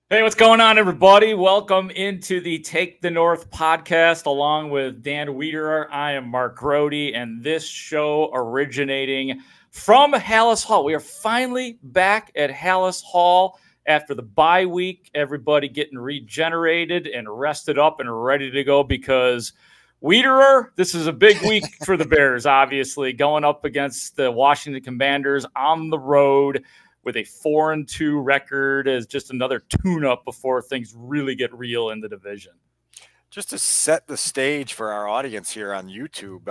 Hey, what's going on, everybody? Welcome into the Take the North podcast, along with Dan Wiederer. I am Mark Grote, and this show originating from Halas Hall. We are finally back at Halas Hall after the bye week. Everybody getting regenerated and rested up and ready to go because Wiederer, this is a big week for the Bears, obviously, going up against the Washington Commanders on the road with a 4-2 record as just another tune-up before things really get real in the division. Just to set the stage for our audience here on YouTube,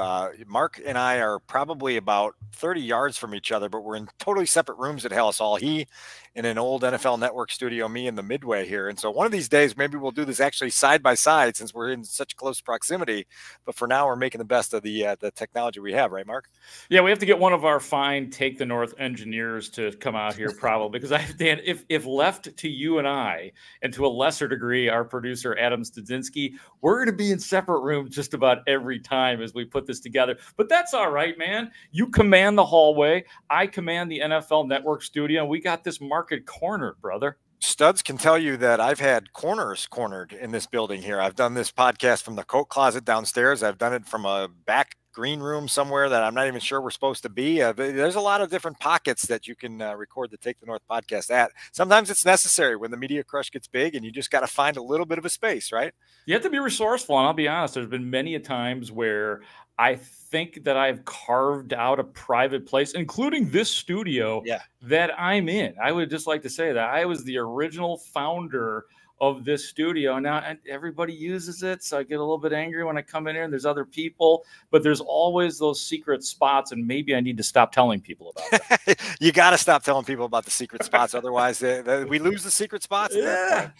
Mark and I are probably about 30 yards from each other, but we're in totally separate rooms at Halas Hall. He in an old NFL Network studio, me in the midway here. And so one of these days, maybe we'll do this actually side by side since we're in such close proximity. But for now, we're making the best of the technology we have, right, Mark? Yeah, we have to get one of our fine Take the North engineers to come out here probably because Dan, if left to you and I, and to a lesser degree, our producer, Adam Studzinski, we're going to be in separate rooms just about every time as we put this together. But that's all right, man. You command the hallway. I command the NFL Network studio. We got this market cornered, brother. Studs can tell you that I've had corners cornered in this building here. I've done this podcast from the coat closet downstairs. I've done it from a back green room somewhere that I'm not even sure we're supposed to be. There's a lot of different pockets that you can record the Take the North podcast at. Sometimes it's necessary when the media crush gets big and you just got to find a little bit of a space, right? You have to be resourceful. And I'll be honest, there's been many a times where I think that I've carved out a private place, including this studio that I'm in. I would just like to say that I was the original founder of this studio. Now everybody uses it, so I get a little bit angry when I come in here and there's other people, but there's always those secret spots, and maybe I need to stop telling people about it. You got to stop telling people about the secret spots, otherwise we lose the secret spots. Yeah.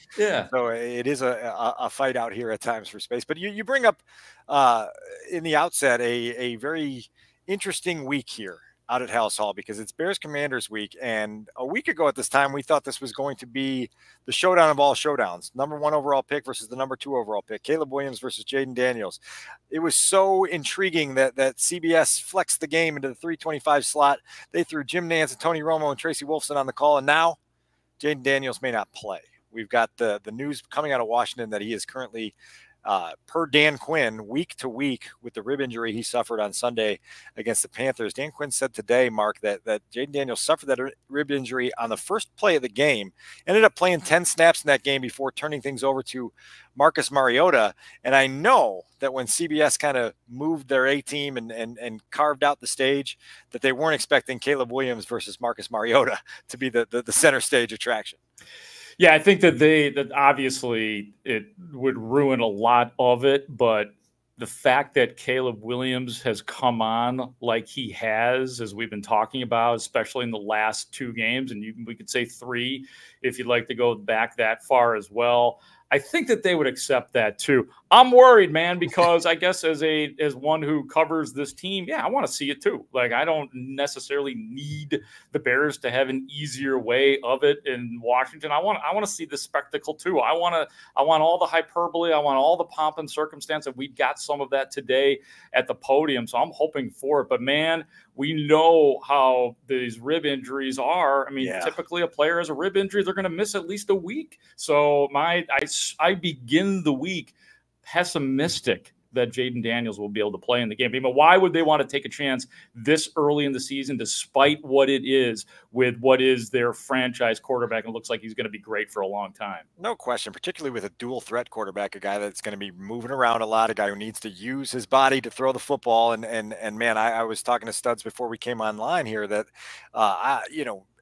So it is a fight out here at times for space. But you bring up in the outset a very interesting week here out at Halas Hall because it's Bears Commanders week. And a week ago at this time, we thought this was going to be the showdown of all showdowns. Number 1 overall pick versus the number 2 overall pick. Caleb Williams versus Jayden Daniels. It was so intriguing that CBS flexed the game into the 325 slot. They threw Jim Nantz and Tony Romo and Tracy Wolfson on the call. And now Jayden Daniels may not play. We've got the news coming out of Washington that he is currently per Dan Quinn, week to week with the rib injury he suffered on Sunday against the Panthers. Dan Quinn said today, Mark, that Jayden Daniels suffered that rib injury on the first play of the game, ended up playing 10 snaps in that game before turning things over to Marcus Mariota. And I know that when CBS kind of moved their A-team and carved out the stage, that they weren't expecting Caleb Williams versus Marcus Mariota to be the center stage attraction. Yeah, I think that obviously it would ruin a lot of it, but the fact that Caleb Williams has come on like he has, as we've been talking about, especially in the last 2 games, and we could say 3 if you'd like to go back that far as well. I think that they would accept that too. I'm worried, man, because I guess as one who covers this team, yeah, I want to see it too. Like, I don't necessarily need the Bears to have an easier way of it in Washington. I want to see the spectacle too. I want all the hyperbole. I want all the pomp and circumstance, and we got some of that today at the podium. So I'm hoping for it. But man, we know how these rib injuries are. I mean, typically a player has a rib injury, they're going to miss at least a week. So I begin the week pessimistic that Jayden Daniels will be able to play in the game. I mean, why would they want to take a chance this early in the season, despite what it is with what is their franchise quarterback? And it looks like he's going to be great for a long time. No question, particularly with a dual threat quarterback, a guy that's going to be moving around a lot, a guy who needs to use his body to throw the football. And man, I was talking to Studs before we came online here that,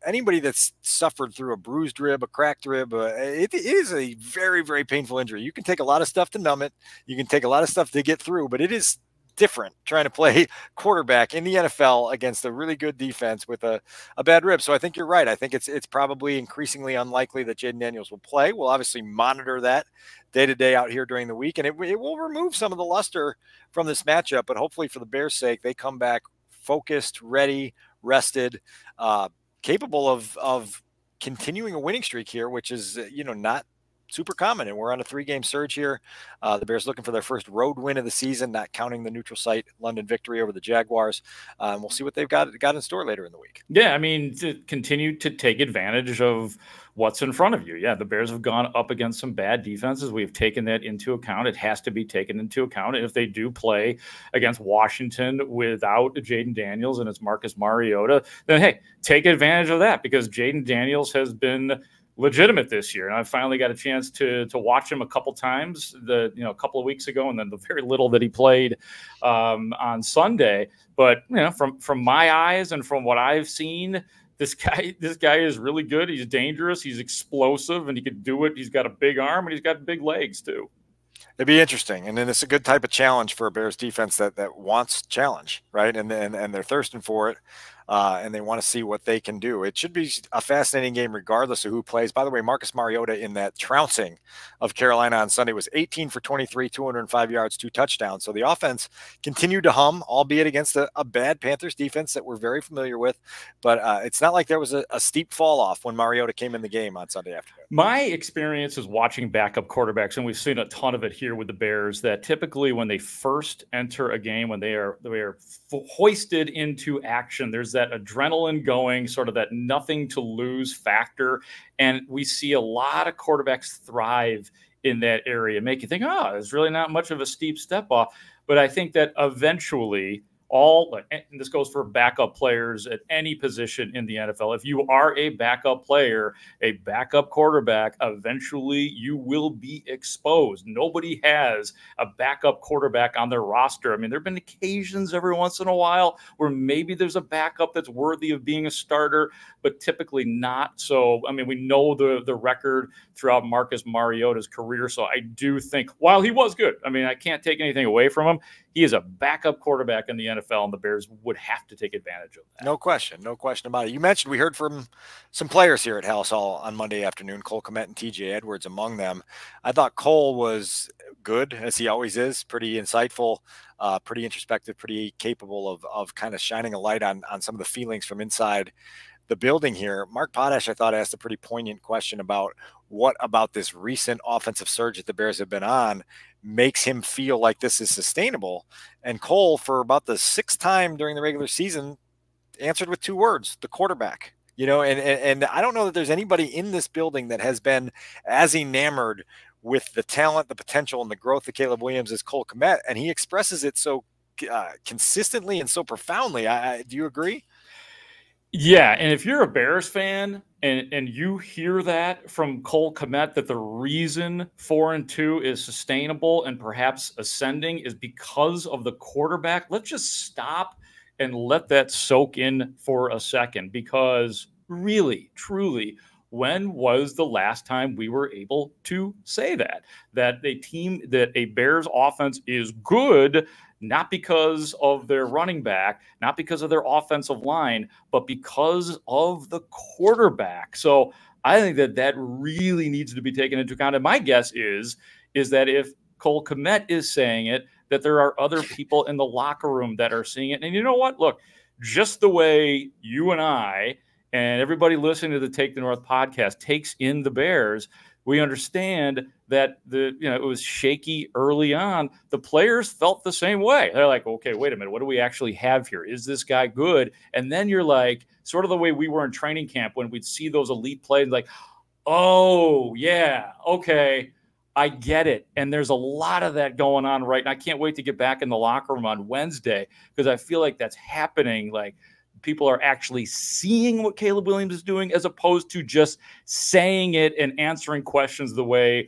anybody that's suffered through a bruised rib, a cracked rib, it is a very, very painful injury. You can take a lot of stuff to numb it. You can take a lot of stuff to get through, but it is different trying to play quarterback in the NFL against a really good defense with a bad rib. So I think you're right. I think it's probably increasingly unlikely that Jayden Daniels will play. We'll obviously monitor that day to day out here during the week, and it will remove some of the luster from this matchup. But hopefully for the Bears' sake, they come back focused, ready, rested, capable of continuing a winning streak here, which is, not super common, and we're on a 3-game surge here. The Bears looking for their first road win of the season, not counting the neutral site London victory over the Jaguars. And we'll see what they've got in store later in the week. Yeah, I mean, to continue to take advantage of what's in front of you. Yeah, the Bears have gone up against some bad defenses. We've taken that into account. It has to be taken into account. And if they do play against Washington without Jayden Daniels and it's Marcus Mariota, then, hey, take advantage of that, because Jayden Daniels has been legitimate this year. And I finally got a chance to watch him a couple times, a couple of weeks ago, and then the very little that he played on Sunday. But from my eyes and from what I've seen, this guy is really good. He's dangerous. He's explosive, and he can do it. He's got a big arm, and he's got big legs too. It'd be interesting, and then it's a good type of challenge for a Bears defense that wants challenge, right? And they're thirsting for it. And they want to see what they can do. It should be a fascinating game regardless of who plays. By the way, Marcus Mariota in that trouncing of Carolina on Sunday was 18 for 23, 205 yards, 2 touchdowns. So the offense continued to hum, albeit against a bad Panthers defense that we're very familiar with. But it's not like there was a steep fall off when Mariota came in the game on Sunday afternoon. My experience is watching backup quarterbacks, and we've seen a ton of it here with the Bears, that typically when they first enter a game, when they are hoisted into action, there's that adrenaline going, sort of that nothing to lose factor. And we see a lot of quarterbacks thrive in that area, make you think, oh, there's really not much of a steep step off. But I think that eventually and this goes for backup players at any position in the NFL. If you are a backup player, a backup quarterback, eventually you will be exposed. Nobody has a backup quarterback on their roster. I mean, there have been occasions every once in a while where maybe there's a backup that's worthy of being a starter, but typically not. So, I mean, we know the record throughout Marcus Mariota's career. So I do think, while he was good, I mean, I can't take anything away from him, he is a backup quarterback in the NFL, and the Bears would have to take advantage of that. No question about it. You mentioned we heard from some players here at Halas Hall on Monday afternoon, Cole Kmet and TJ Edwards among them. I thought Cole was good, as he always is, pretty insightful, pretty introspective, pretty capable of kind of shining a light on some of the feelings from inside the building here. Mark Potash, I thought, asked a pretty poignant question about what about this recent offensive surge that the Bears have been on makes him feel like this is sustainable. And Cole, for about the 6th time during the regular season, answered with 2 words: the quarterback. And I don't know that there's anybody in this building that has been as enamored with the talent, the potential, and the growth of Caleb Williams as Cole Kmet, and he expresses it so consistently and so profoundly. Do you agree? Yeah, and if you're a Bears fan and you hear that from Cole Kmet, that the reason 4-2 is sustainable and perhaps ascending is because of the quarterback, let's just stop and let that soak in for a second. Because really, truly, when was the last time we were able to say that a Bears offense is good, not because of their running back, not because of their offensive line, but because of the quarterback? So I think that really needs to be taken into account. And my guess is that if Cole Kmet is saying it, that there are other people in the locker room that are seeing it. And you know what? Look, just the way you and I and everybody listening to the Take the North podcast takes in the Bears, we understand that it was shaky early on. The players felt the same way. They're like, okay, wait a minute, what do we actually have here? Is this guy good? And then you're like, sort of the way we were in training camp when we'd see those elite plays, like, oh yeah, okay, I get it. And there's a lot of that going on right now. I can't wait to get back in the locker room on Wednesday, because I feel like that's happening. Like, people are actually seeing what Caleb Williams is doing, as opposed to just saying it and answering questions the way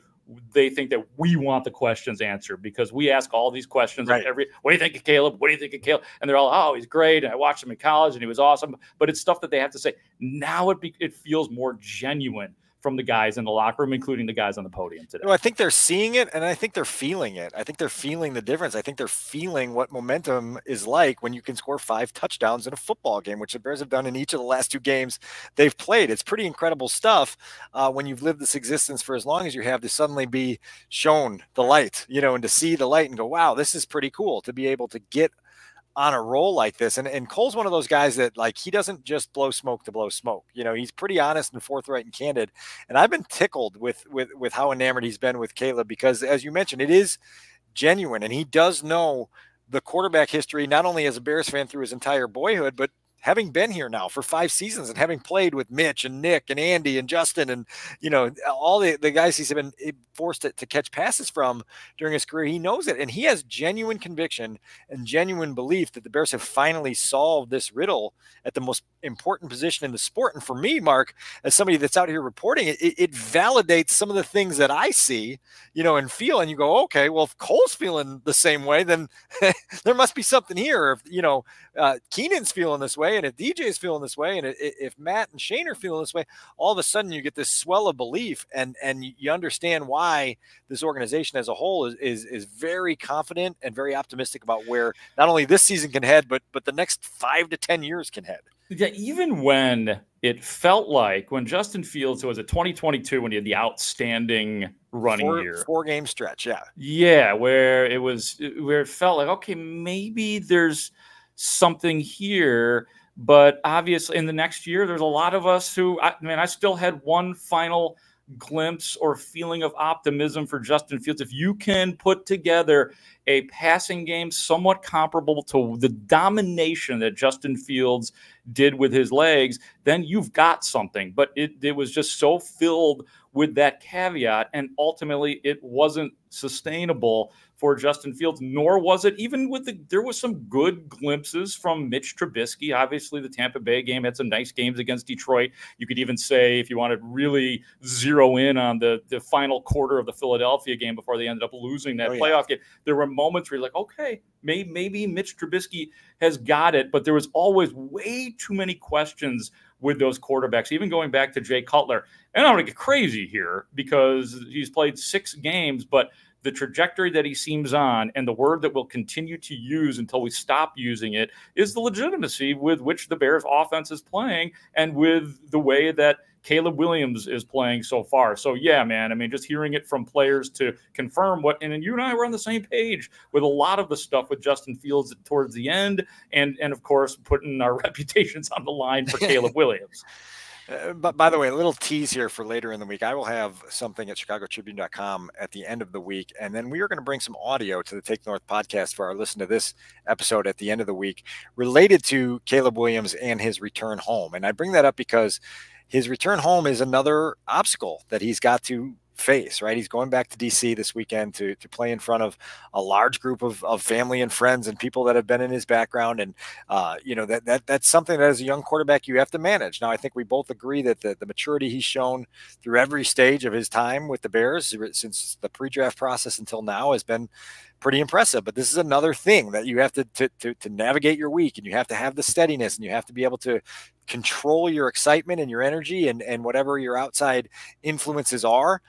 they think that we want the questions answered, because we ask all these questions. Right. What do you think of Caleb? What do you think of Caleb? And they're all, oh, he's great. And I watched him in college and he was awesome. But it's stuff that they have to say. Now it feels more genuine from the guys in the locker room, including the guys on the podium today. Well, I think they're seeing it, and I think they're feeling it. I think they're feeling the difference. I think they're feeling what momentum is like when you can score 5 touchdowns in a football game, which the Bears have done in each of the last 2 games they've played. It's pretty incredible stuff when you've lived this existence for as long as you have, to suddenly be shown the light, and to see the light and go, wow, this is pretty cool, to be able to get on a roll like this. And Cole's one of those guys that, like, he doesn't just blow smoke to blow smoke. You know, he's pretty honest and forthright and candid. And I've been tickled with how enamored he's been with Caleb, because, as you mentioned, it is genuine, and he does know the quarterback history, not only as a Bears fan through his entire boyhood, but having been here now for 5 seasons and having played with Mitch and Nick and Andy and Justin and, you know, all the guys he's been forced to catch passes from during his career, he knows it. And he has genuine conviction and genuine belief that the Bears have finally solved this riddle at the most important position in the sport. And for me, Mark, as somebody that's out here reporting it, it validates some of the things that I see, you know, and feel. And you go, okay, well, if Cole's feeling the same way, then there must be something here. If, you know, Keenan's feeling this way, and if DJ's feeling this way, and if Matt and Shane are feeling this way, all of a sudden you get this swell of belief, and you understand why this organization as a whole is very confident and very optimistic about where not only this season can head, but the next 5 to 10 years can head. Yeah, even when it felt like when Justin Fields, it was a 2022 when he had the outstanding running year, 4-game stretch, where it felt like, okay, maybe there's something here. But obviously in the next year, there's a lot of us who, I still had one final glimpse or feeling of optimism for Justin Fields. If you can put together a passing game somewhat comparable to the domination that Justin Fields did with his legs, then you've got something. But it was just so filled with that caveat, and ultimately it wasn't sustainable for Justin Fields, nor was it even with there was some good glimpses from Mitch Trubisky. Obviously, the Tampa Bay game had some nice games against Detroit. You could even say, if you wanted to really zero in on the final quarter of the Philadelphia game before they ended up losing that playoff game, there were moments where you're like, okay, maybe Mitch Trubisky has got it, but there was always way too many questions with those quarterbacks, even going back to Jay Cutler. And I'm going to get crazy here because he's played 6 games, but the trajectory that he seems on, and the word that we'll continue to use until we stop using it, is the legitimacy with which the Bears offense is playing and with the way that Caleb Williams is playing so far. So, yeah, man, just hearing it from players to confirm and you and I were on the same page with a lot of the stuff with Justin Fields towards the end, and of course, putting our reputations on the line for Caleb Williams. But by the way, a little tease here for later in the week. I will have something at chicagotribune.com at the end of the week. And then we are going to bring some audio to the Take North podcast for our listen to this episode at the end of the week related to Caleb Williams and his return home. And I bring that up because his return home is another obstacle that he's got to face, right? He's going back to DC this weekend to play in front of a large group of family and friends and people that have been in his background. And, that's something that as a young quarterback, you have to manage. Now, I think we both agree that the maturity he's shown through every stage of his time with the Bears since the pre-draft process until now has been pretty impressive. But this is another thing that you have to navigate your week, and you have to have the steadiness, and you have to be able to control your excitement and your energy and whatever your outside influences are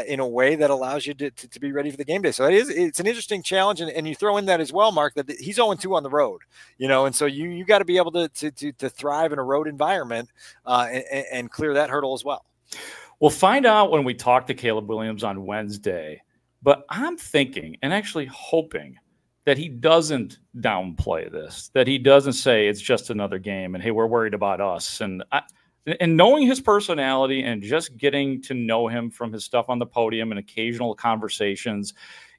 in a way that allows you to be ready for the game day. So it's an interesting challenge. And you throw in that as well, Mark, that he's 0-2 on the road, and so you got to be able to thrive in a road environment and clear that hurdle as well. We'll find out when we talk to Caleb Williams on Wednesday, but I'm thinking and actually hoping that he doesn't downplay this, that he doesn't say it's just another game and, hey, we're worried about us. And knowing his personality and just getting to know him from his stuff on the podium and occasional conversations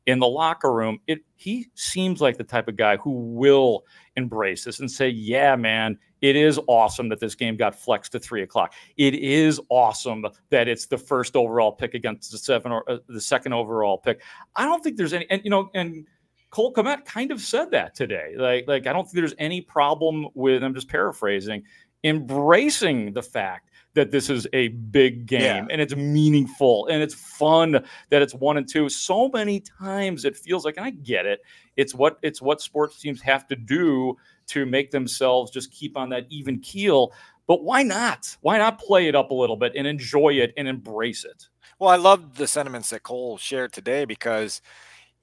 in the locker room, he seems like the type of guy who will embrace this and say, yeah, man, it is awesome that this game got flexed to 3:00. It is awesome that it's the first overall pick against the second overall pick. I don't think there's any, and Cole Kmet kind of said that today. Like I don't think there's any problem with, I'm just paraphrasing, embracing the fact that this is a big game and it's meaningful and it's fun that it's 1-2. So many times it feels like, and I get it, it's what sports teams have to do to make themselves just keep on that even keel. But why not? Why not play it up a little bit and enjoy it and embrace it? Well, I love the sentiments that Cole shared today because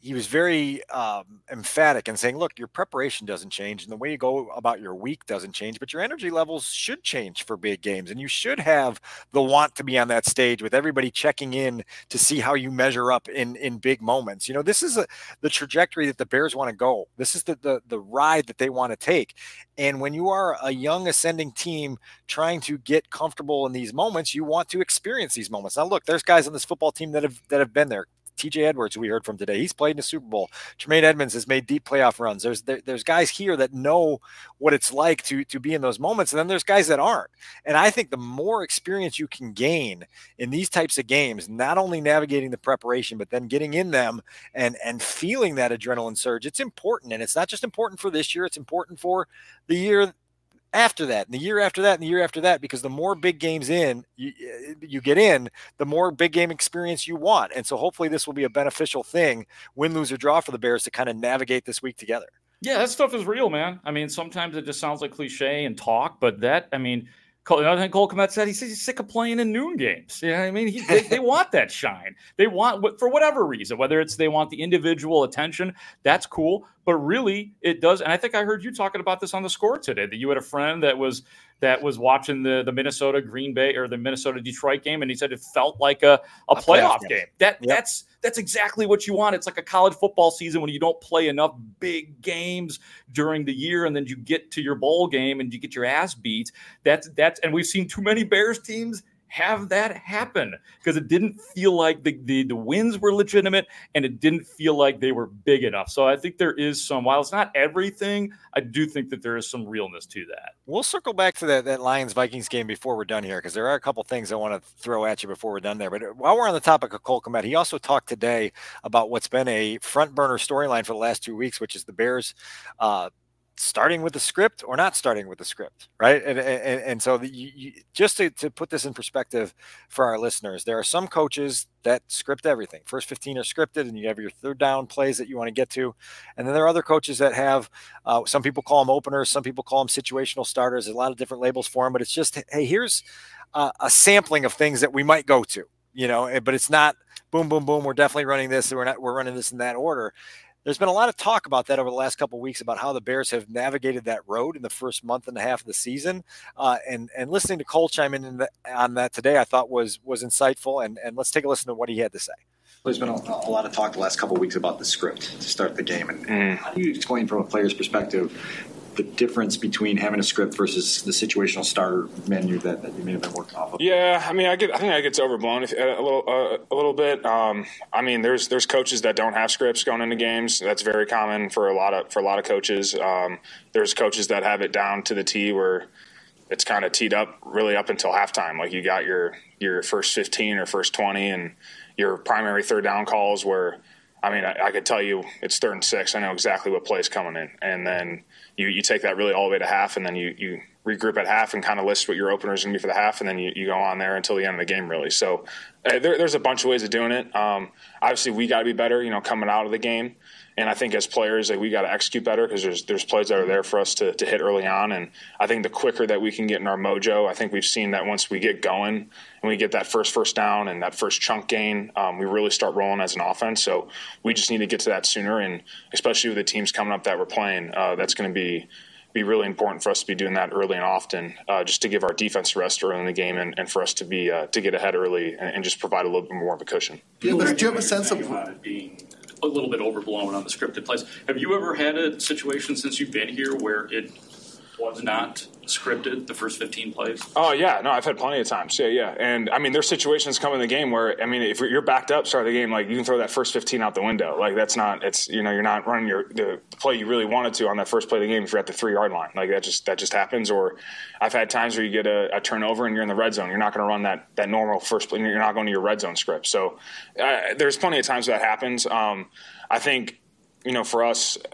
he was very emphatic in saying, look, your preparation doesn't change and the way you go about your week doesn't change, but your energy levels should change for big games. And you should have the want to be on that stage with everybody checking in to see how you measure up in big moments. You know, this is the trajectory that the Bears want to go. This is the ride that they want to take. And when you are a young ascending team trying to get comfortable in these moments, you want to experience these moments. Now, look, there's guys on this football team that have been there. TJ Edwards, we heard from today, he's played in the Super Bowl. Tremaine Edmonds has made deep playoff runs. There's guys here that know what it's like to be in those moments, and then there's guys that aren't. And I think the more experience you can gain in these types of games, not only navigating the preparation, but then getting in them and feeling that adrenaline surge, it's important. And it's not just important for this year, it's important for the year after that, and the year after that, and the year after that, because the more big games you get in, the more big game experience you want. And so hopefully this will be a beneficial thing, win, lose, or draw for the Bears to kind of navigate this week together. Yeah, that stuff is real, man. I mean, sometimes it just sounds like cliche and talk, but that, I mean, another thing Cole Kmet said, he says he's sick of playing in noon games. You know what I mean? They want that shine. They want, for whatever reason, whether it's they want the individual attention, that's cool. But really, it does. And I think I heard you talking about this on the Score today, that you had a friend that was watching the Minnesota Green Bay or the Minnesota Detroit game, and he said it felt like a playoff game. That's exactly what you want. It's like a college football season when you don't play enough big games during the year, and then you get to your bowl game and you get your ass beat. And we've seen too many Bears teams have that happen because it didn't feel like the wins were legitimate and it didn't feel like they were big enough. So I think there is some, while it's not everything, I do think that there is some realness to that. We'll circle back to that Lions-Vikings game before we're done here, because there are a couple things I want to throw at you before we're done there. But while we're on the topic of Cole Kmet, he also talked today about what's been a front burner storyline for the last 2 weeks, which is the Bears starting with the script or not starting with the script, right? And so just to put this in perspective for our listeners, there are some coaches that script everything. First 15 are scripted, and you have your third down plays that you want to get to. And then there are other coaches that have, some people call them openers, some people call them situational starters. There's a lot of different labels for them, but it's just, hey, here's a sampling of things that we might go to, you know, but it's not boom, boom, boom. We're definitely running this. We're running this in that order. There's been a lot of talk about that over the last couple of weeks about how the Bears have navigated that road in the first month and a half of the season. And listening to Cole chime in on that today, I thought was insightful. And let's take a listen to what he had to say. There's been a lot of talk the last couple of weeks about the script to start the game. And how do you explain from a player's perspective the difference between having a script versus the situational starter menu that you may have been working off of? Yeah, I mean, I think that gets overblown a little bit. I mean, there's coaches that don't have scripts going into games. That's very common for a lot of coaches. There's coaches that have it down to the T where it's kind of teed up really up until halftime. Like you got your first 15 or first 20 and your primary third down calls where, I mean, I could tell you it's 3rd and 6. I know exactly what play's coming in. And then you take that really all the way to half, and then you regroup at half and kind of list what your opener is going to be for the half, and then you go on there until the end of the game, really. So there's a bunch of ways of doing it. Obviously, we got to be better, coming out of the game. And I think as players, we got to execute better because there's plays that are there for us to hit early on. And I think the quicker that we can get in our mojo, I think we've seen that once we get going and we get that first down and that first chunk gain, we really start rolling as an offense. So we just need to get to that sooner. And especially with the teams coming up that we're playing, that's going to be really important for us to be doing that early and often, just to give our defense rest early in the game and for us to get ahead early and just provide a little bit more of a cushion. Do you have a sense of it being a little bit overblown on the scripted plays? Have you ever had a situation since you've been here where it was not scripted, the first 15 plays? Oh, yeah. No, I've had plenty of times. Yeah. And, I mean, there's situations coming in the game where, I mean, if you're backed up, start of the game, like, you can throw that first 15 out the window. Like, that's not – it's, you're not running the play you really wanted to on that first play of the game if you're at the 3-yard line. Like, that just happens. Or I've had times where you get a turnover and you're in the red zone. You're not going to run that normal first play. You're not going to your red zone script. So there's plenty of times that happens. I think, for us –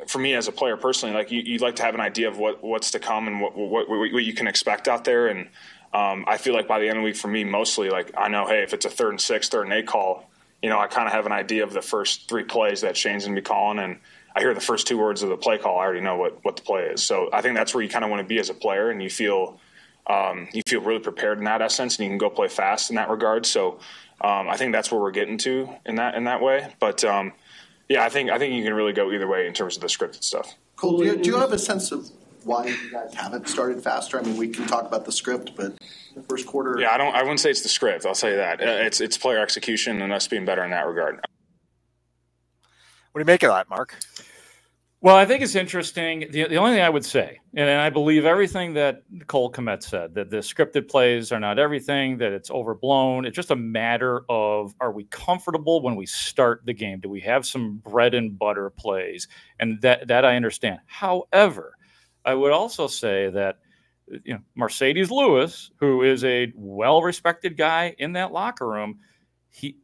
for me as a player personally, like you'd like to have an idea of what's to come and what you can expect out there. And I feel like by the end of the week for me, mostly like I know, hey, if it's a 3rd and 6, 3rd and 8 call, I kind of have an idea of the first 3 plays that Shane's going to be calling. And I hear the first 2 words of the play call. I already know what the play is. So I think that's where you kind of want to be as a player, and you feel really prepared in that essence, and you can go play fast in that regard. So I think that's where we're getting to in that way. But Yeah, I think you can really go either way in terms of the scripted stuff. Cole, do you have a sense of why you guys haven't started faster? I mean, we can talk about the script, but the first quarter. Yeah, I wouldn't say it's the script. I'll say that it's player execution and us being better in that regard. What do you make of that, Mark? Well, I think it's interesting. The only thing I would say, and I believe everything that Cole Kmet said, that the scripted plays are not everything, that it's overblown. It's just a matter of, are we comfortable when we start the game? Do we have some bread and butter plays? And that I understand. However, I would also say that, Marcedes Lewis, who is a well-respected guy in that locker room, he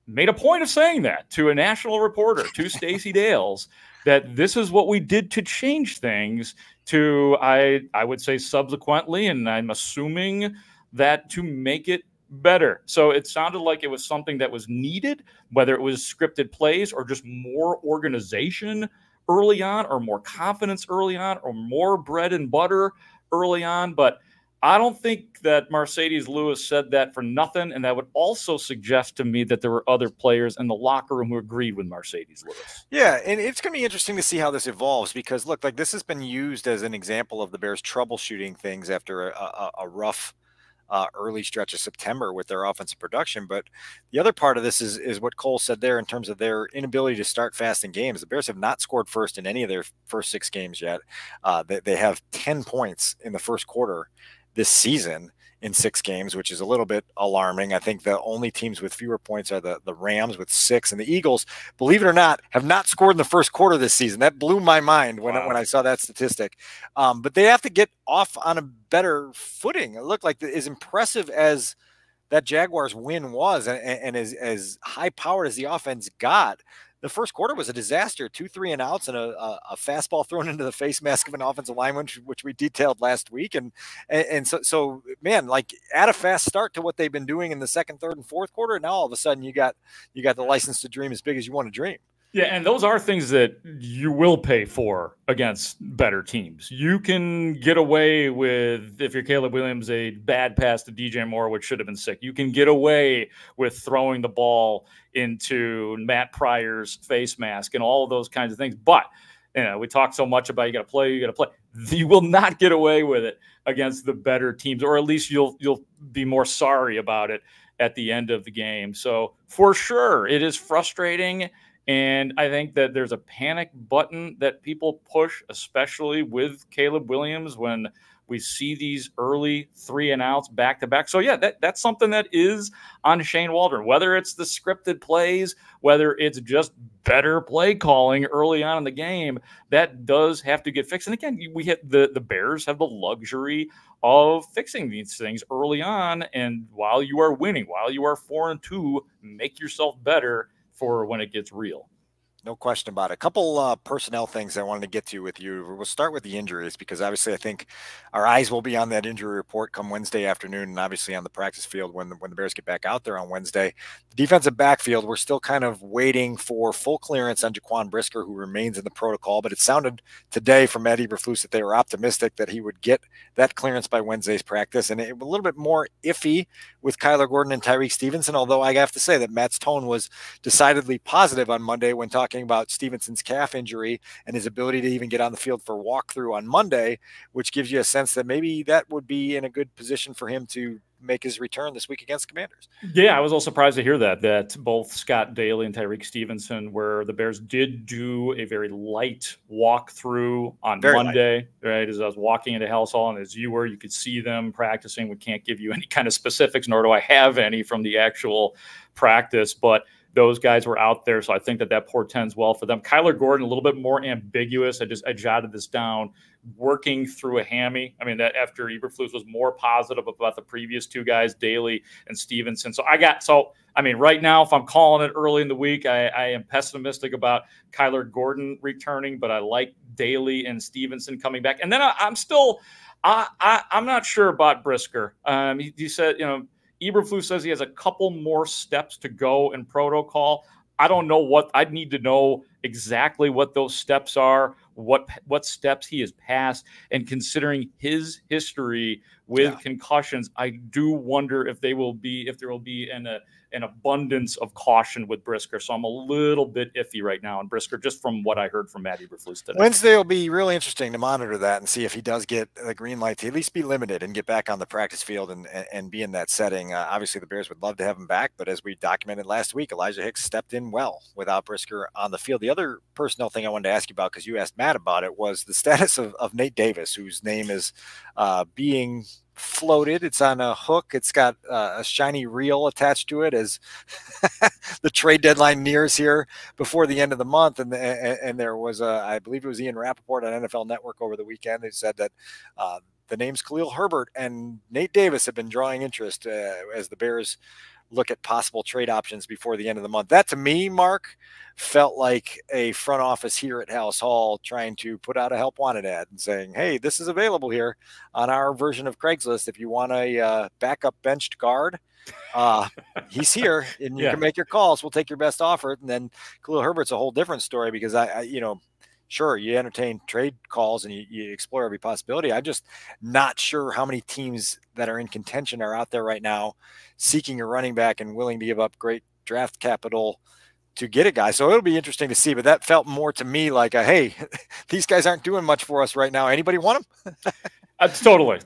made a point of saying that to a national reporter, to Stacey Dales, that this is what we did to change things to, I would say subsequently, and I'm assuming that to make it better. So it sounded like it was something that was needed, whether it was scripted plays or just more organization early on, or more confidence early on, or more bread and butter early on. But I don't think that Marcedes Lewis said that for nothing, and that would also suggest to me that there were other players in the locker room who agreed with Marcedes Lewis. Yeah, and it's going to be interesting to see how this evolves, because, look, like, this has been used as an example of the Bears troubleshooting things after a rough early stretch of September with their offensive production. But the other part of this is what Cole said there in terms of their inability to start fast in games. The Bears have not scored first in any of their first 6 games yet. They have 10 points in the first quarter this season in 6 games, which is a little bit alarming. I think the only teams with fewer points are the Rams with 6, and the Eagles, believe it or not, have not scored in the first quarter this season. That blew my mind when I saw that statistic. But they have to get off on a better footing. It looked like, as impressive as that Jaguars win was, and as high powered as the offense got, the first quarter was a disaster. 2 3-and-outs and a fastball thrown into the face mask of an offensive lineman, which we detailed last week. And so man, like, add a fast start to what they've been doing in the second, third, and fourth quarter. And now all of a sudden you got the license to dream as big as you want to dream. Yeah, and those are things that you will pay for against better teams. You can get away with, if you're Caleb Williams, a bad pass to DJ Moore, which should have been sick. You can get away with throwing the ball into Matt Pryor's face mask and all of those kinds of things. But, we talk so much about you got to play. You will not get away with it against the better teams, or at least you'll be more sorry about it at the end of the game. So for sure, it is frustrating. And I think that there's a panic button that people push, especially with Caleb Williams, when we see these early 3-and-outs back to back. So yeah, that's something that is on Shane Waldron, whether it's the scripted plays, whether it's just better play calling early on in the game, that does have to get fixed. And again, we hit the Bears have the luxury of fixing these things early on. And while you are winning, while you are 4-2, make yourself better for when it gets real. No question about it. A couple personnel things I wanted to get to with you. We'll start with the injuries, because obviously I think our eyes will be on that injury report come Wednesday afternoon, and obviously on the practice field when the Bears get back out there on Wednesday. The defensive backfield, we're still kind of waiting for full clearance on Jaquan Brisker, who remains in the protocol, but it sounded today from Matt Eberflus that they were optimistic that he would get that clearance by Wednesday's practice, and it was a little bit more iffy with Kyler Gordon and Tyreek Stevenson, although I have to say that Matt's tone was decidedly positive on Monday when talking about Stevenson's calf injury and his ability to even get on the field for walkthrough on Monday, which gives you a sense that maybe that would be in a good position for him to make his return this week against Commanders. Yeah, I was a little surprised to hear that both Scott Daly and Tyreek Stevenson, where the Bears did do a very light walkthrough on Monday, right? As I was walking into Halas Hall, and as you were, you could see them practicing. We can't give you any kind of specifics, nor do I have any from the actual practice, but those guys were out there, so I think that portends well for them. Kyler Gordon, a little bit more ambiguous. I jotted this down. Working through a hammy. I mean, that after Eberflus was more positive about the previous 2 guys, Daly and Stevenson. Right now, if I'm calling it early in the week, I am pessimistic about Kyler Gordon returning, but I like Daly and Stevenson coming back. And then I'm not sure about Brisker. He said, Eberflus says he has a couple more steps to go in protocol. I don't know what I'd need to know exactly what those steps are, what steps he has passed, and considering his history with concussions, I do wonder if there will be an an abundance of caution with Brisker. So I'm a little bit iffy right now on Brisker, just from what I heard from Matt Eberflus today. Wednesday will be really interesting to monitor that and see if he does get the green light to at least be limited and get back on the practice field and be in that setting. Obviously, the Bears would love to have him back, but as we documented last week, Elijah Hicks stepped in well without Brisker on the field. The other personnel thing I wanted to ask you about, because you asked Matt about it, was the status of Nate Davis, whose name is being floated. It's on a hook. It's got a shiny reel attached to it as the trade deadline nears here before the end of the month. And there was I believe it was Ian Rappaport on NFL Network over the weekend who said that the names Khalil Herbert and Nate Davis have been drawing interest as the Bears look at possible trade options before the end of the month. That, to me, Mark, felt like a front office here at Halas Hall trying to put out a help wanted ad and saying, hey, this is available here on our version of Craigslist. If you want a backup benched guard, he's here and you can make your calls. We'll take your best offer. And then Khalil Herbert's a whole different story, because I sure, you entertain trade calls and you explore every possibility. I'm just not sure how many teams that are in contention are out there right now seeking a running back and willing to give up great draft capital to get a guy. So it'll be interesting to see, but that felt more to me like hey, these guys aren't doing much for us right now. Anybody want them? Totally.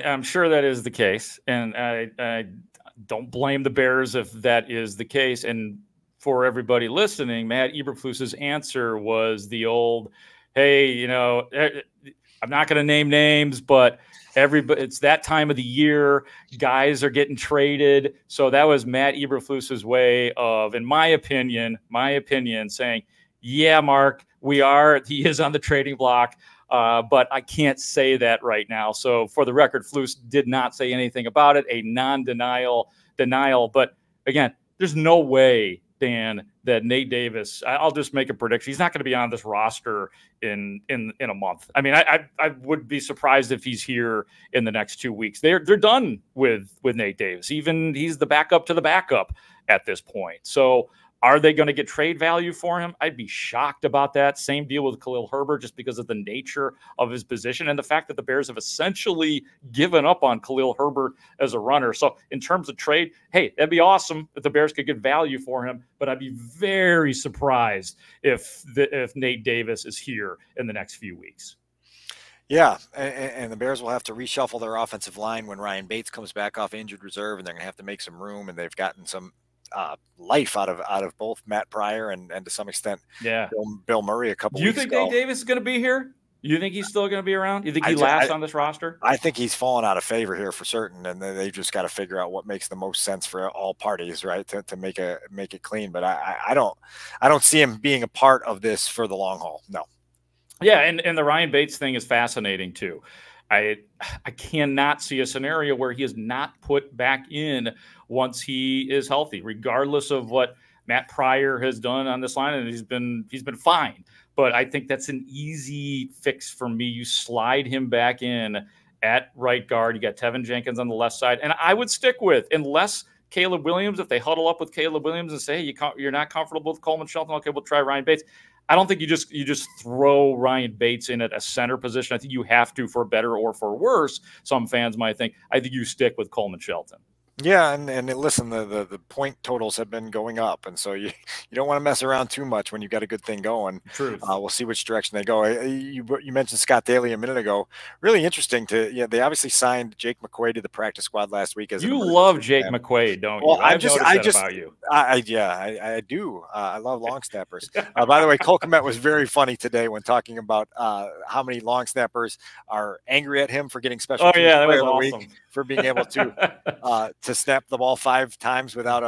I'm sure that is the case. And I don't blame the Bears if that is the case. And for everybody listening, Matt Eberflus's answer was the old, hey, I'm not going to name names, but it's that time of the year. Guys are getting traded. So that was Matt Eberflus's way of, in my opinion, saying, yeah, Mark, he is on the trading block, but I can't say that right now. So for the record, Flus did not say anything about it, a denial. But again, there's no way, Dan, that Nate Davis, I'll just make a prediction, he's not going to be on this roster in a month. I mean, I would be surprised if he's here in the next 2 weeks. They're done with Nate Davis. Even he's the backup to the backup at this point. So are they going to get trade value for him? I'd be shocked about that. Same deal with Khalil Herbert, just because of the nature of his position and the fact that the Bears have essentially given up on Khalil Herbert as a runner. So in terms of trade, hey, that'd be awesome if the Bears could get value for him, but I'd be very surprised if Nate Davis is here in the next few weeks. Yeah, and the Bears will have to reshuffle their offensive line when Ryan Bates comes back off injured reserve, and they're going to have to make some room, and they've gotten some life out of both Matt Pryor and to some extent Bill Murray a couple weeks ago. Do you think Nate Davis is going to be here? You think he's still going to be around? You think he lasts on this roster? I think he's fallen out of favor here for certain, and they've just got to figure out what makes the most sense for all parties, right? To make it clean. But I don't see him being a part of this for the long haul. No. Yeah, and the Ryan Bates thing is fascinating too. I cannot see a scenario where he is not put back in once he is healthy, regardless of what Matt Pryor has done on this line, and he's been fine. But I think that's an easy fix for me. You slide him back in at right guard. You got Tevin Jenkins on the left side, and I would stick with, unless Caleb Williams, if they huddle up with Caleb Williams and say, hey, you're not comfortable with Coleman Shelton, okay, we'll try Ryan Bates. I don't think you just throw Ryan Bates in at a center position. I think you have to, for better or for worse. Some fans might think. I think you stick with Coleman Shelton. Yeah, and listen, the point totals have been going up, and so you don't want to mess around too much when you've got a good thing going. Truth. We'll see which direction they go. You mentioned Scott Daly a minute ago. Really interesting they obviously signed Jake McQuaid to the practice squad last week. You love Jake McQuaid, don't you? Well, I do. I do. I love long snappers. By the way, Cole Kmet was very funny today when talking about how many long snappers are angry at him for getting special teams player of the week, for being able to snap the ball 5 times without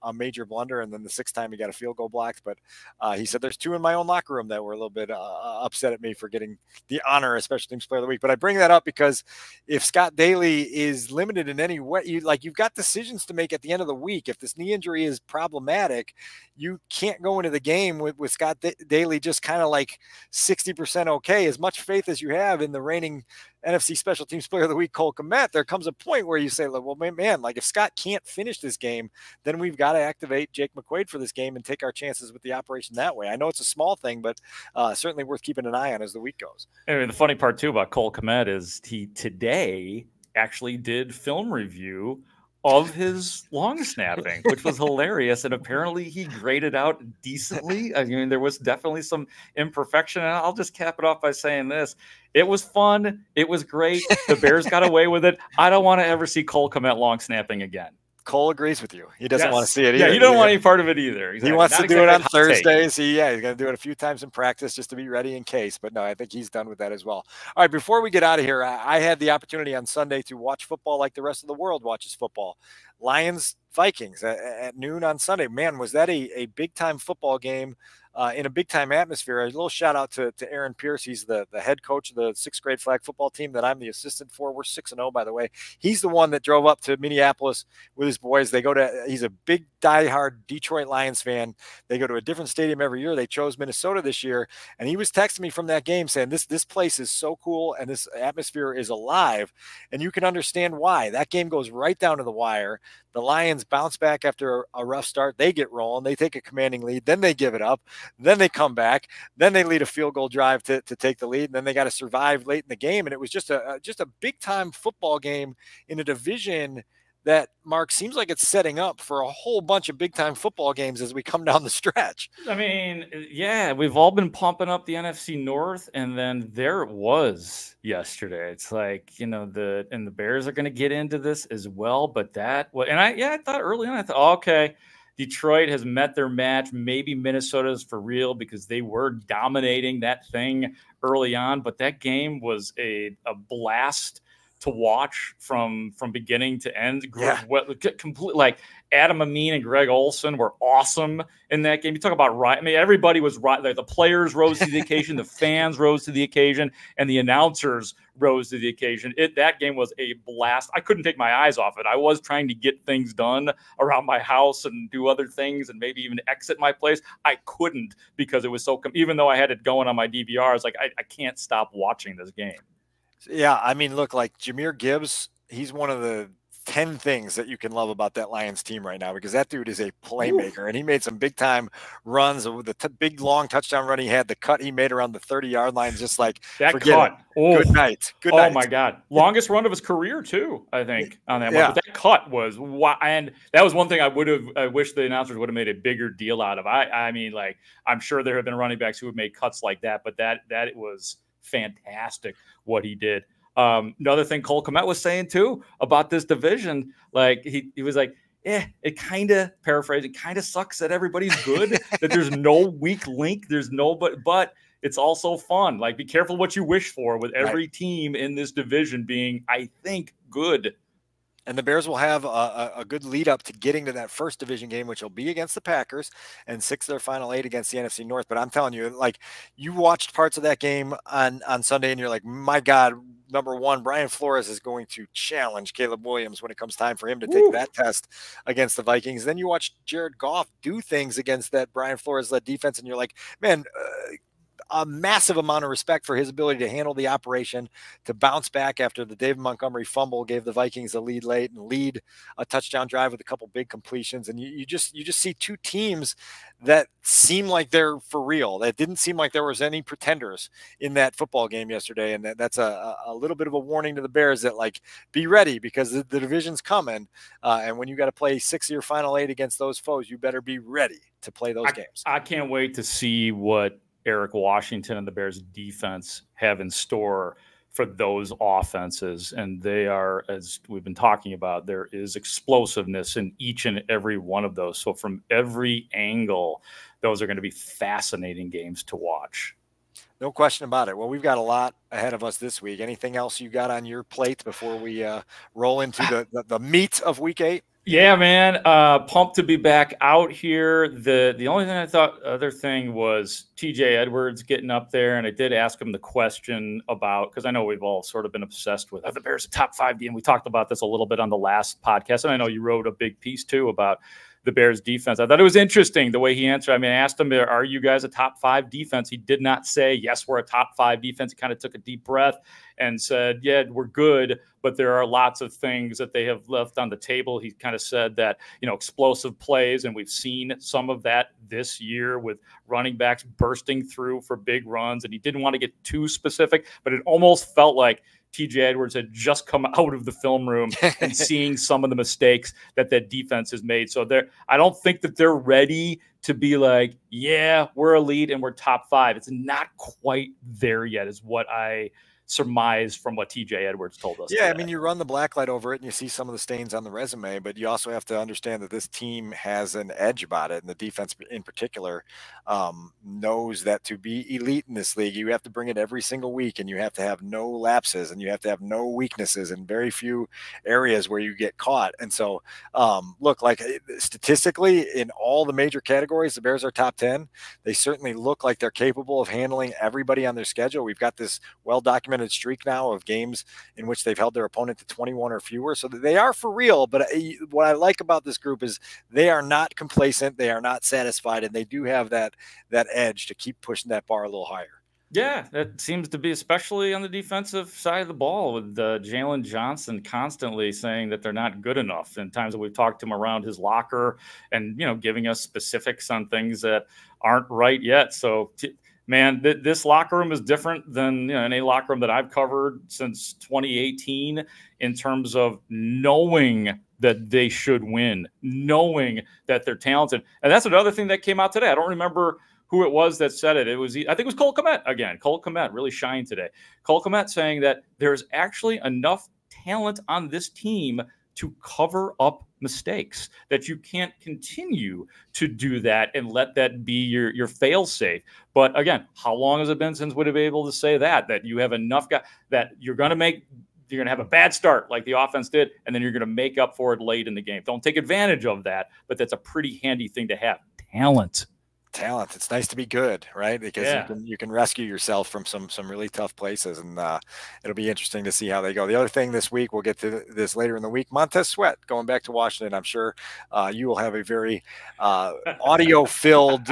a major blunder, and then the 6th time he got a field goal blocked. But he said there's 2 in my own locker room that were a little bit upset at me for getting the honor as special teams player of the week. But I bring that up because if Scott Daly is limited in any way, you've got decisions to make at the end of the week. If this knee injury is problematic, you can't go into the game with Scott Daly just kind of like 60% okay. As much faith as you have in the reigning NFC Special Teams Player of the Week, Cole Kmet, there comes a point where you say, well, man, like if Scott can't finish this game, then we've got to activate Jake McQuaid for this game and take our chances with the operation that way. I know it's a small thing, but certainly worth keeping an eye on as the week goes. And the funny part, too, about Cole Kmet is he today actually did film review of his long snapping, which was hilarious. And apparently he graded out decently. I mean, there was definitely some imperfection. And I'll just cap it off by saying this. It was fun. It was great. The Bears got away with it. I don't want to ever see Cole Kmet long snapping again. Cole agrees with you. He doesn't want to see it either. Yeah, he don't want any part of it either. Exactly. He wants to do it on Thursdays. He's going to do it a few times in practice just to be ready in case. But no, I think he's done with that as well. All right, before we get out of here, I had the opportunity on Sunday to watch football like the rest of the world watches football. Lions-Vikings at noon on Sunday. Man, was that a big-time football game in a big-time atmosphere. A little shout-out to Aaron Pierce. He's the head coach of the 6th grade flag football team that I'm the assistant for. We're 6-0, by the way. He's the one that drove up to Minneapolis with his boys. He's a big, diehard Detroit Lions fan. They go to a different stadium every year. They chose Minnesota this year, and he was texting me from that game saying, this place is so cool, and this atmosphere is alive, and you can understand why. That game goes right down to the wire. The Lions bounce back after a rough start. They get rolling. They take a commanding lead. Then they give it up. Then they come back. Then they lead a field goal drive to take the lead. And then they got to survive late in the game. And it was just a big-time football game in a division that, Mark, seems like it's setting up for a whole bunch of big-time football games as we come down the stretch. I mean, yeah, we've all been pumping up the NFC North, and then there it was yesterday. It's like, the Bears are going to get into this as well, but I thought early on, okay, Detroit has met their match. Maybe Minnesota's for real because they were dominating that thing early on, but that game was a blast to watch from beginning to end. Yeah. Like Adam Amin and Greg Olson were awesome in that game. You talk about right. I mean, everybody was right. Like the players rose to the occasion, the fans rose to the occasion, and the announcers rose to the occasion. That game was a blast. I couldn't take my eyes off it. I was trying to get things done around my house and do other things and maybe even exit my place. I couldn't because it was so. Even though I had it going on my DVR, I was like, I can't stop watching this game. Yeah, I mean, look, like Jahmyr Gibbs, he's one of the 10 things that you can love about that Lions team right now because that dude is a playmaker. And he made some big-time runs with the big, long touchdown run he had, the cut he made around the 30-yard line, just like that cut. Oh, good night. Good night. Oh, my God. Longest run of his career, too, I think, on that one. But that cut was – and that was one thing I wish the announcers would have made a bigger deal out of. I mean, like, I'm sure there have been running backs who have made cuts like that, but that was – fantastic what he did. Another thing Cole Kmet was saying too about this division, like he was like, it kind of paraphrasing, kind of sucks that everybody's good, that there's no weak link, there's nobody, but it's also fun. Like, be careful what you wish for with every team in this division being, I think, good. And the Bears will have a good lead up to getting to that first division game, which will be against the Packers, and 6 of their final 8 against the NFC North. But I'm telling you, like, you watched parts of that game on Sunday, and you're like, my God, number one, Brian Flores is going to challenge Caleb Williams when it comes time for him to take that test against the Vikings. Then you watch Jared Goff do things against that Brian Flores-led defense, and you're like, man, a massive amount of respect for his ability to handle the operation, to bounce back after the David Montgomery fumble gave the Vikings a lead late and lead a touchdown drive with a couple big completions. And you just see two teams that seem like they're for real. That didn't seem like there was any pretenders in that football game yesterday. And that's a little bit of a warning to the Bears that, like, be ready because the division's coming. And when you got to play 6 of your final 8 against those foes, you better be ready to play those games. I can't wait to see what Eric Washington and the Bears defense have in store for those offenses. And they are, as we've been talking about, there is explosiveness in each and every one of those. So from every angle, those are going to be fascinating games to watch. No question about it. Well, we've got a lot ahead of us this week. Anything else you got on your plate before we roll into the meat of week 8? Yeah, man. Pumped to be back out here. The only thing other thing was TJ Edwards getting up there, and I did ask him the question about, because I know we've all sort of been obsessed with the Bears' top 5 D, and we talked about this a little bit on the last podcast, and I know you wrote a big piece too about the Bears defense. I thought it was interesting the way he answered. I mean, I asked him, are you guys a top 5 defense? He did not say, yes, we're a top 5 defense. He kind of took a deep breath and said, yeah, we're good, but there are lots of things that they have left on the table. He kind of said that, explosive plays, and we've seen some of that this year with running backs bursting through for big runs, and he didn't want to get too specific, but it almost felt like TJ Edwards had just come out of the film room and seeing some of the mistakes that defense has made. So I don't think that they're ready to be like, yeah, we're elite and we're top 5. It's not quite there yet, is what I surmise from what TJ Edwards told us. Yeah, today. I mean, you run the blacklight over it and you see some of the stains on the resume, but you also have to understand that this team has an edge about it, and the defense in particular knows that to be elite in this league, you have to bring it every single week, and you have to have no lapses, and you have to have no weaknesses, and very few areas where you get caught. And so, look, like statistically, in all the major categories, the Bears are top 10. They certainly look like they're capable of handling everybody on their schedule. We've got this well-documented streak now of games in which they've held their opponent to 21 or fewer, so they are for real. But what I like about this group is they are not complacent, they are not satisfied, and they do have that edge to keep pushing that bar a little higher. Yeah, that seems to be especially on the defensive side of the ball, with Jalen Johnson constantly saying that they're not good enough. And times that we've talked to him around his locker and, giving us specifics on things that aren't right yet. So man, this locker room is different than any locker room that I've covered since 2018 in terms of knowing that they should win, knowing that they're talented. And that's another thing that came out today. I don't remember who it was that said it. I think it was Cole Kmet again. Cole Kmet really shined today. Cole Kmet saying that there's actually enough talent on this team to cover up mistakes, that you can't continue to do that and let that be your fail safe. But again, how long has it been since we'd have been able to say that you have enough guys that you're going to have a bad start like the offense did, and then you're going to make up for it late in the game. Don't take advantage of that, but that's a pretty handy thing to have. Talent. It's nice to be good, right? Because you can rescue yourself from some really tough places, and it'll be interesting to see how they go. The other thing this week, we'll get to this later in the week, Montez Sweat going back to Washington. I'm sure you will have a very audio-filled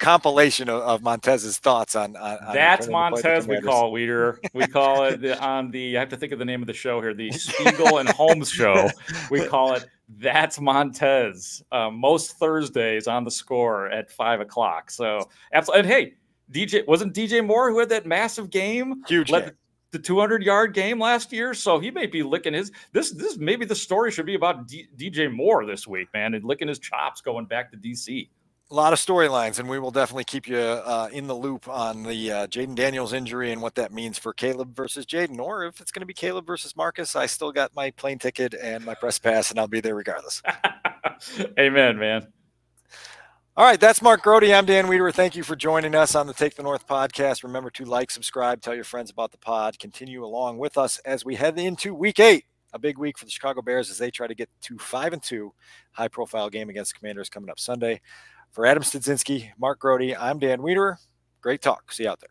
compilation of Montez's thoughts on that's Montez. We call it Wiederer. We call it I have to think of the name of the show here, the Spiegel and Holmes show. We call it That's Montez, most Thursdays on The Score at 5:00. So absolutely. And hey, wasn't DJ Moore who had that massive game? Huge game. The 200-yard game last year. So he may be licking his, this maybe the story should be about DJ Moore this week, man, and licking his chops going back to DC. A lot of storylines, and we will definitely keep you in the loop on the Jayden Daniels injury and what that means for Caleb versus Jayden, or if it's going to be Caleb versus Marcus. I still got my plane ticket and my press pass, and I'll be there regardless. Amen, man. All right, that's Mark Grote. I'm Dan Wiederer. Thank you for joining us on the Take the North podcast. Remember to like, subscribe, tell your friends about the pod. Continue along with us as we head into Week 8. A big week for the Chicago Bears as they try to get to 5-2. High-profile game against the Commanders coming up Sunday. For Adam Studzinski, Mark Grote, I'm Dan Wiederer. Great talk. See you out there.